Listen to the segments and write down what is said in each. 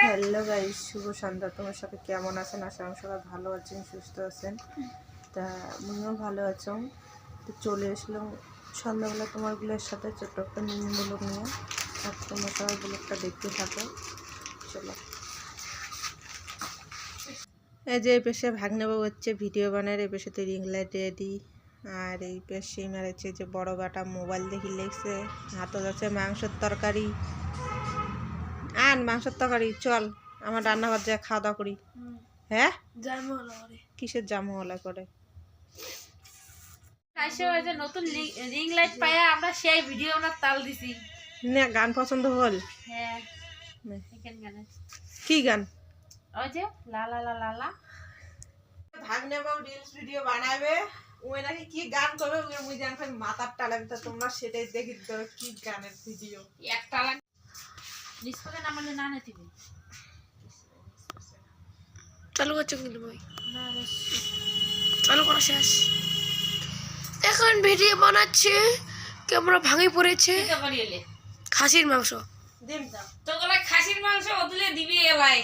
Hello guys, শুভ সন্ধ্যা। তোমার সাথে কেমন আছেন? আশা করি সবাই ভালো আছেন, সুস্থ আছেন। তা আমিও ভালো আছো। তো চলে আসলাম সন্ধ্যাবেলা তোমার ব্লগের সাথে ছোট্ট একটা মিনি ব্লগ নিয়ে। আর তোমার সবাই ব্লগটা দেখতে থাকো। চলো। এই যে এই পেশে ভাগ্নেবাবু হচ্ছে ভিডিও বানায়, এই পেশে তো রিং লাইট রেডি। আর এই পেশে মারেছে যে বড় বাটা মোবাইল দেখি লেগছে, হাতও যাচ্ছে মাংসের তরকারি। আন মাংসের তরকারি, চল আমার রান্নাঘর যা খাওয়া দাওয়া করি। হ্যাঁ, কিসের জামহলা করে? নতুন রিং লাইট পায়া আমরা সেই ভিডিও আমরা তাল দিছি না, গান পছন্দ হল? হ্যাঁ, কি গান? ওই যে লা লা লা লা লা। ভাগ্নেবাবু রিলস ভিডিও বানাবে, ওই নাকি কি গান করবে, ওই মুই জান খালি মাথার টালাবে। তা তোমরা সেটাই দেখি তো কি গানের ভিডিও। একটা লাগ লিস্টে নামালে না নেতিবে চালু করছো কিন্তু ভাই? চালু করা শেষ। এখন ভিডিও বানাচ্ছে, ক্যামেরা ভাঙে পড়েছে। খাসির মাংস, তো গলা খাসির মাংস ওতুলে দিবি এলাই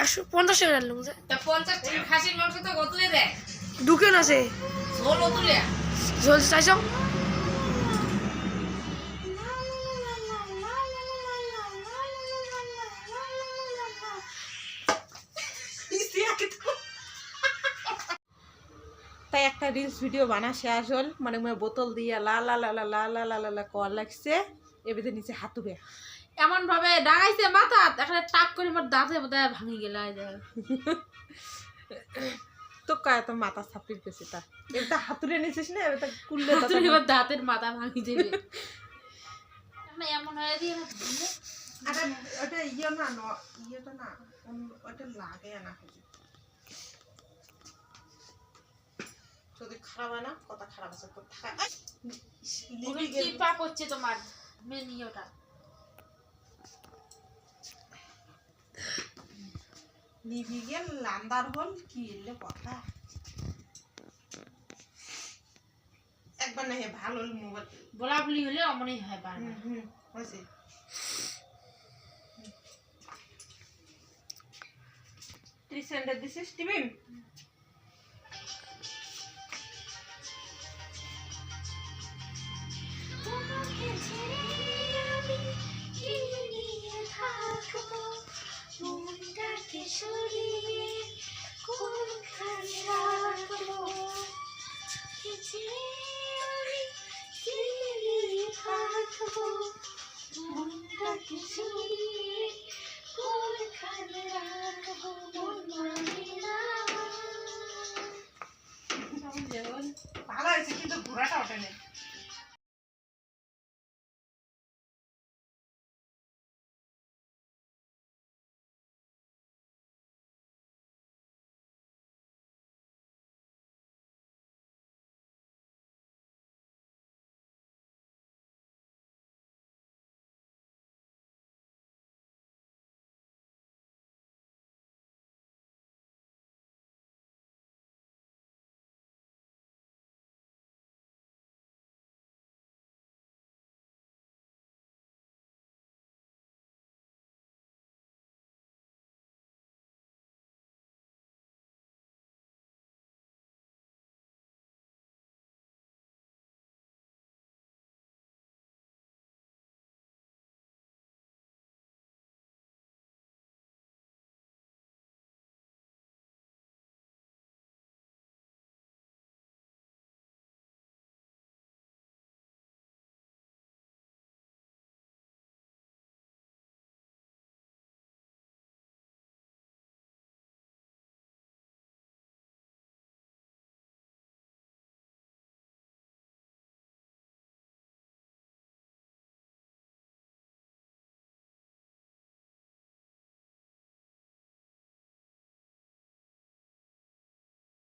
150 টাকা আনলাম। তা 50 টাকা খাসির মাংস তো ওতুলে দে। দোকান আছে ঝোল ওতুলে ঝোল চাইছো? তাই একটা রিলস ভিডিও বানা শেষ হল, মানে বোতল দিয়ে লা লা লা লা লা লা লা লা লা কল লাগছে, এবারে নিচে হাতুবে এমন ভাবে ডাঙাইছে মাথা, একটা টাক করে মোর দাঁতে বোধহয় ভাঙি গেল। তো কয় তো মাথা ছাপির পেছে, তা এটা হাতুড়ে নিছিস না, এটা কুললে তো এবার দাঁতের মাথা ভাঙি যাবে। আমরা এমন হয়ে দিয়ে আরে ওটা ইয়ে না, ইয়েটা না, ওটা লাগে না। যদি খারাপ হয় না, কথা খারাপ আছে তো কি পাপ হচ্ছে তোমার মেনিওটা? লিভিগে লান্দার হল কি এলে কথা। একবার না হে ভালো মোবাইল বলা বলি হলে অমনই হয় বারবার। হয়েছে। তুই সেন্টার দিছিস টিফিন?